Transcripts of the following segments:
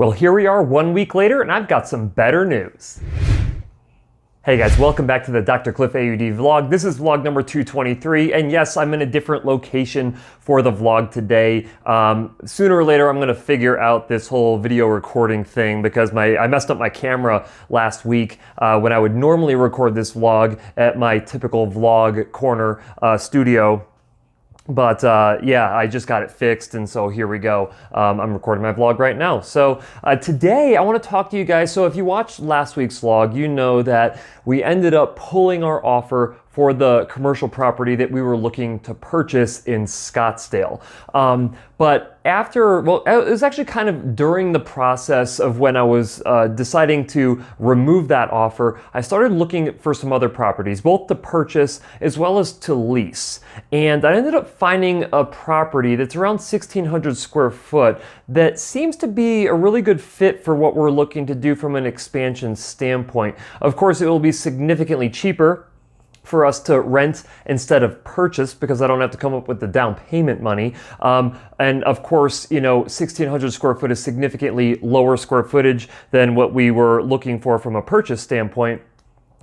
Well, here we are 1 week later, and I've got some better news. Hey guys, welcome back to the DrCliffAuD vlog. This is vlog number 223, and yes, I'm in a different location for the vlog today. Sooner or later, I'm gonna figure out this whole video recording thing because I messed up my camera last week when I would normally record this vlog at my typical vlog corner studio. But yeah, I just got it fixed, and so here we go. I'm recording my vlog right now. So today I want to talk to you guys. So if you watched last week's vlog, you know that we ended up pulling our offer for the commercial property that we were looking to purchase in Scottsdale. But after, well, it was actually kind of during the process of when I was deciding to remove that offer, I started looking for some other properties, both to purchase as well as to lease. And I ended up finding a property that's around 1,600 square foot that seems to be a really good fit for what we're looking to do from an expansion standpoint. Of course, it will be significantly cheaper for us to rent instead of purchase because I don't have to come up with the down payment money. And of course, you know, 1,600 square foot is significantly lower square footage than what we were looking for from a purchase standpoint.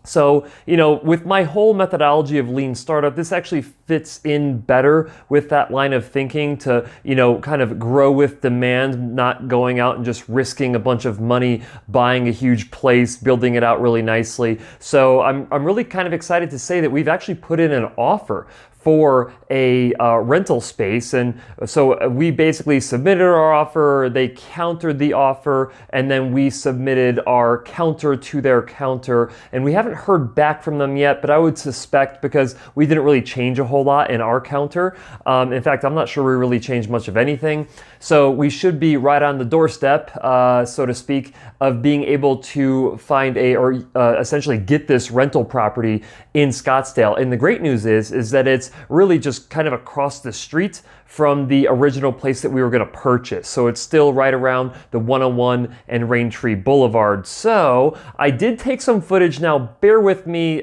So, you know, with my whole methodology of lean startup, this actually fits in better with that line of thinking to, you know, kind of grow with demand, not going out and just risking a bunch of money, buying a huge place, building it out really nicely. So I'm really kind of excited to say that we've actually put in an offer for a rental space. And so we basically submitted our offer, they countered the offer, and then we submitted our counter to their counter. And we haven't heard back from them yet, but I would suspect because we didn't really change a whole lot in our counter. In fact, I'm not sure we really changed much of anything. So we should be right on the doorstep, so to speak, of being able to find essentially get this rental property in Scottsdale. And the great news is that it's really just kind of across the street from the original place that we were going to purchase. So it's still right around the 101 and Raintree Boulevard. So I did take some footage. Now, bear with me.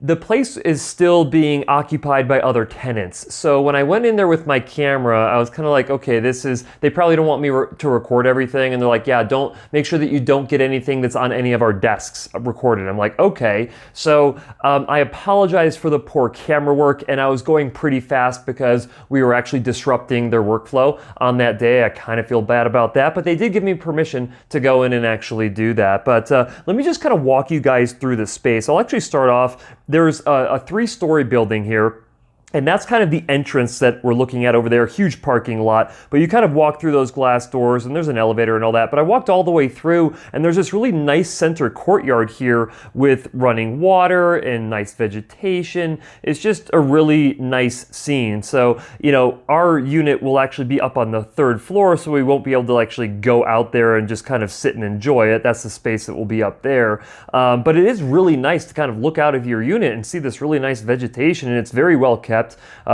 The place is still being occupied by other tenants. So when I went in there with my camera, I was kind of like, okay, they probably don't want me to record everything. And they're like, yeah, make sure that you don't get anything that's on any of our desks recorded. I'm like, okay. So I apologize for the poor camera work, and I was going pretty fast because we were actually disrupting their workflow on that day. I kind of feel bad about that, but they did give me permission to go in and actually do that. But let me just kind of walk you guys through the space. I'll actually start off. There's a 3-story building here, and that's kind of the entrance that we're looking at over there, huge parking lot. But you kind of walk through those glass doors, and there's an elevator and all that. But I walked all the way through, and there's this really nice center courtyard here with running water and nice vegetation. It's just a really nice scene. So, you know, our unit will actually be up on the 3rd floor, so we won't be able to actually go out there and just kind of sit and enjoy it. That's the space that will be up there. But it is really nice to kind of look out of your unit and see this really nice vegetation, and it's very well kept.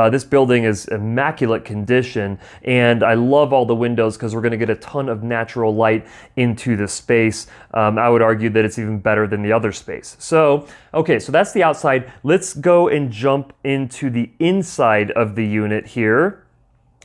This building is immaculate condition, and I love all the windows because we're going to get a ton of natural light into the space. I would argue that it's even better than the other space. So, okay, so that's the outside. Let's go and jump into the inside of the unit here.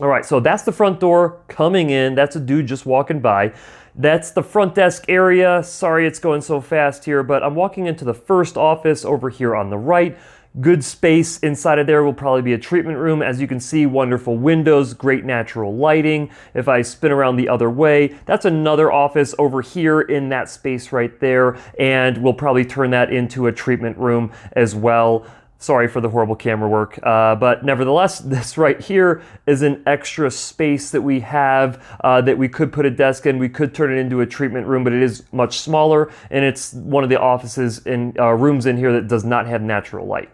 All right, so that's the front door coming in. That's a dude just walking by. That's the front desk area. Sorry it's going so fast here, but I'm walking into the first office over here on the right. Good space inside of there will probably be a treatment room. As you can see, wonderful windows, great natural lighting. If I spin around the other way, that's another office over here in that space right there, and we'll probably turn that into a treatment room as well. Sorry for the horrible camera work, but nevertheless, this right here is an extra space that we have that we could put a desk in. We could turn it into a treatment room, but it is much smaller, and it's one of the offices and rooms in here that does not have natural light.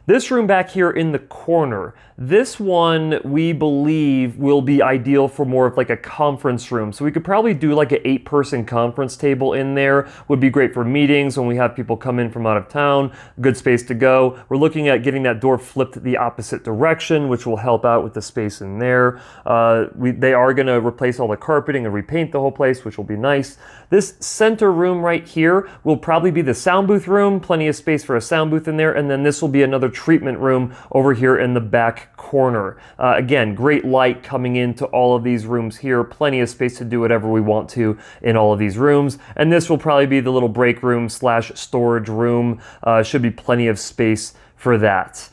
This room back here in the corner, this one we believe will be ideal for more of like a conference room. So we could probably do like an 8-person conference table in there. Would be great for meetings when we have people come in from out of town. Good space to go. We're looking at getting that door flipped the opposite direction, which will help out with the space in there. They are going to replace all the carpeting and repaint the whole place, which will be nice. This center room right here will probably be the sound booth room. Plenty of space for a sound booth in there. And then this will be another treatment room over here in the back corner. Again, great light coming into all of these rooms here, plenty of space to do whatever we want to in all of these rooms. And this will probably be the little break room slash storage room. Should be plenty of space for that.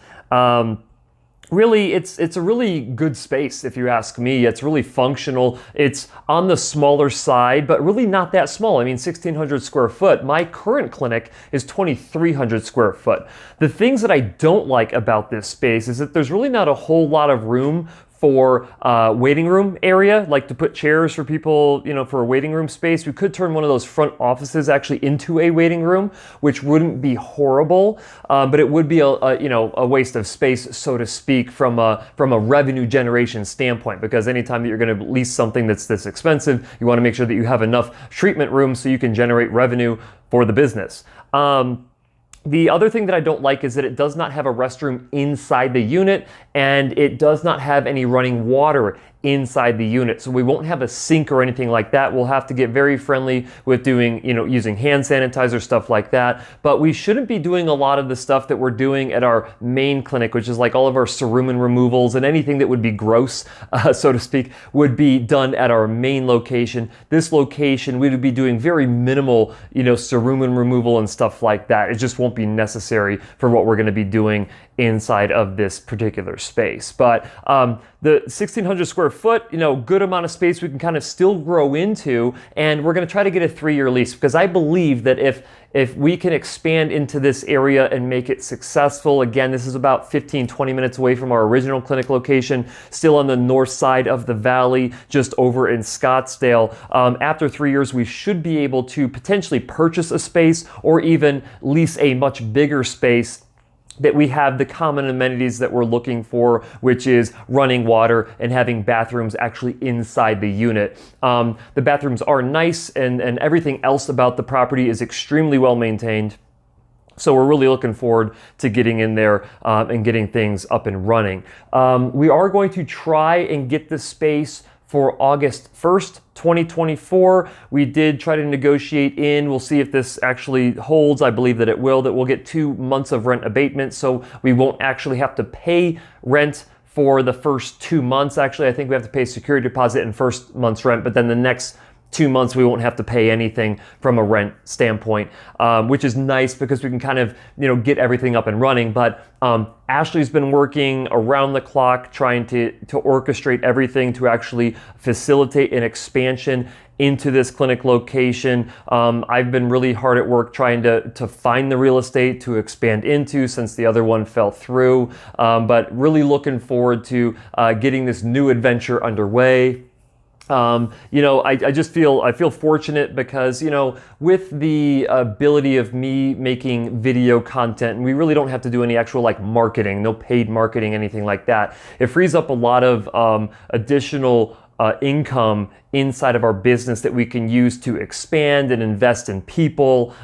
Really, it's a really good space if you ask me. It's really functional. It's on the smaller side, but really not that small. I mean, 1,600 square foot. My current clinic is 2,300 square foot. The things that I don't like about this space is that there's really not a whole lot of room for waiting room area, like to put chairs for people, you know, for a waiting room space. We could turn one of those front offices actually into a waiting room, which wouldn't be horrible, but it would be a waste of space, so to speak, from a revenue generation standpoint. Because anytime that you're going to lease something that's this expensive, you want to make sure that you have enough treatment rooms so you can generate revenue for the business. The other thing that I don't like is that it does not have a restroom inside the unit, and it does not have any running water inside the unit. So we won't have a sink or anything like that. We'll have to get very friendly with doing, using hand sanitizer, stuff like that. But we shouldn't be doing a lot of the stuff that we're doing at our main clinic, which is like all of our cerumen removals and anything that would be gross, so to speak, would be done at our main location. This location, we would be doing very minimal, cerumen removal and stuff like that. It just won't be necessary for what we're going to be doing inside of this particular space. But the 1,600 square foot, good amount of space we can kind of still grow into, and we're going to try to get a 3-year lease, because I believe that if we can expand into this area and make it successful, again, this is about 15-20 minutes away from our original clinic location, still on the north side of the valley, just over in Scottsdale. After 3 years, we should be able to potentially purchase a space or even lease a much bigger space that we have the common amenities that we're looking for, which is running water and having bathrooms actually inside the unit. The bathrooms are nice, and everything else about the property is extremely well maintained. So we're really looking forward to getting in there and getting things up and running. We are going to try and get the space for August 1st, 2024. We did try to negotiate in. We'll see if this actually holds. I believe that it will, that we'll get 2 months of rent abatement, so we won't actually have to pay rent for the first 2 months. Actually, I think we have to pay security deposit and first month's rent, but then the next 2 months we won't have to pay anything from a rent standpoint, which is nice because we can kind of get everything up and running. But Ashley's been working around the clock trying to orchestrate everything to actually facilitate an expansion into this clinic location. I've been really hard at work trying to find the real estate to expand into, since the other one fell through, but really looking forward to getting this new adventure underway. I feel fortunate because, with the ability of me making video content, and we really don't have to do any actual marketing, no paid marketing, anything like that. It frees up a lot of additional income inside of our business that we can use to expand and invest in people,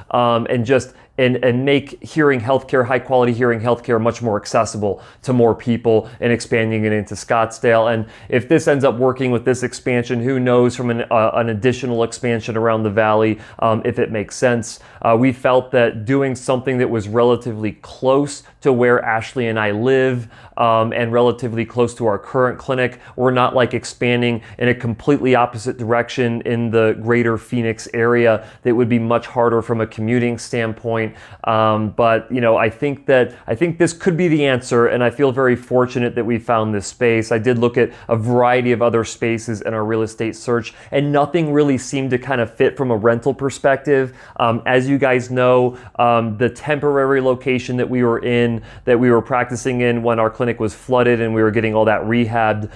and make hearing healthcare, high quality hearing healthcare, much more accessible to more people, and expanding it into Scottsdale. And if this ends up working with this expansion, who knows, from an additional expansion around the valley, if it makes sense. We felt that doing something that was relatively close to where Ashley and I live, and relatively close to our current clinic, we're not expanding in a completely opposite direction in the greater Phoenix area that would be much harder from a commuting standpoint. But I think this could be the answer, and I feel very fortunate that we found this space. I did look at a variety of other spaces in our real estate search, and nothing really seemed to kind of fit from a rental perspective. As you guys know, the temporary location that we were in, that we were practicing in when our clinic was flooded and we were getting all that rehabbed,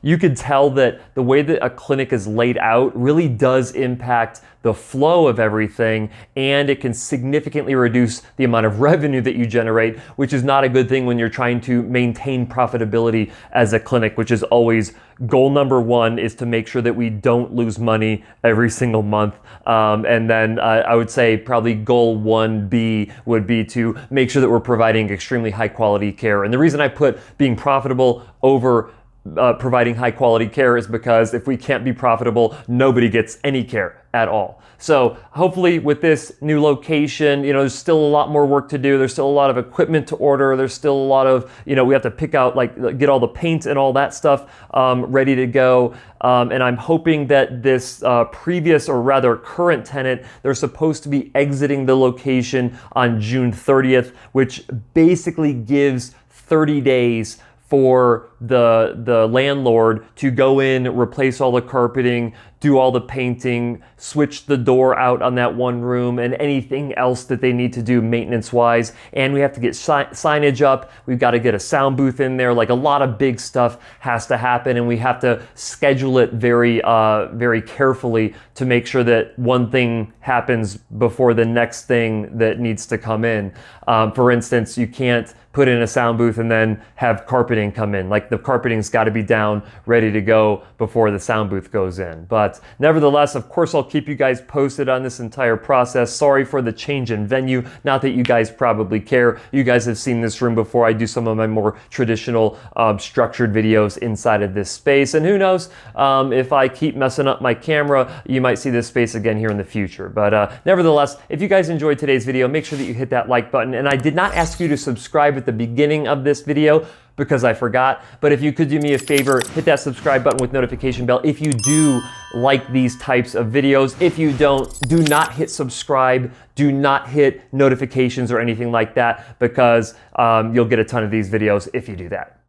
you could tell that the way that a clinic is laid out really does impact the flow of everything, and it can significantly reduce the amount of revenue that you generate, which is not a good thing when you're trying to maintain profitability as a clinic, which is always goal number one, is to make sure that we don't lose money every single month. And then I would say probably goal 1B would be to make sure that we're providing extremely high quality care. And the reason I put being profitable over providing high quality care is because if we can't be profitable, nobody gets any care at all. So hopefully with this new location, there's still a lot more work to do. There's still a lot of equipment to order. There's still a lot of, we have to pick out, get all the paint and all that stuff ready to go. And I'm hoping that this previous, or rather current tenant, they're supposed to be exiting the location on June 30th, which basically gives 30 days for the landlord to go in, replace all the carpeting, do all the painting, switch the door out on that one room, and anything else that they need to do maintenance-wise. And we have to get signage up. We've got to get a sound booth in there. Like, a lot of big stuff has to happen, and we have to schedule it very, very carefully to make sure that one thing happens before the next thing that needs to come in. For instance, you can't put in a sound booth and then have carpeting come in. Like, the carpeting's got to be down, ready to go before the sound booth goes in. But nevertheless, of course, I'll keep you guys posted on this entire process. Sorry for the change in venue. Not that you guys probably care. You guys have seen this room before. I do some of my more traditional structured videos inside of this space. And who knows, if I keep messing up my camera, you might see this space again here in the future. But nevertheless, if you guys enjoyed today's video, make sure that you hit that like button. And I did not ask you to subscribe at the beginning of this video because I forgot, but if you could do me a favor, hit that subscribe button with notification bell if you do like these types of videos. If you don't, do not hit subscribe, do not hit notifications or anything like that, because you'll get a ton of these videos if you do that.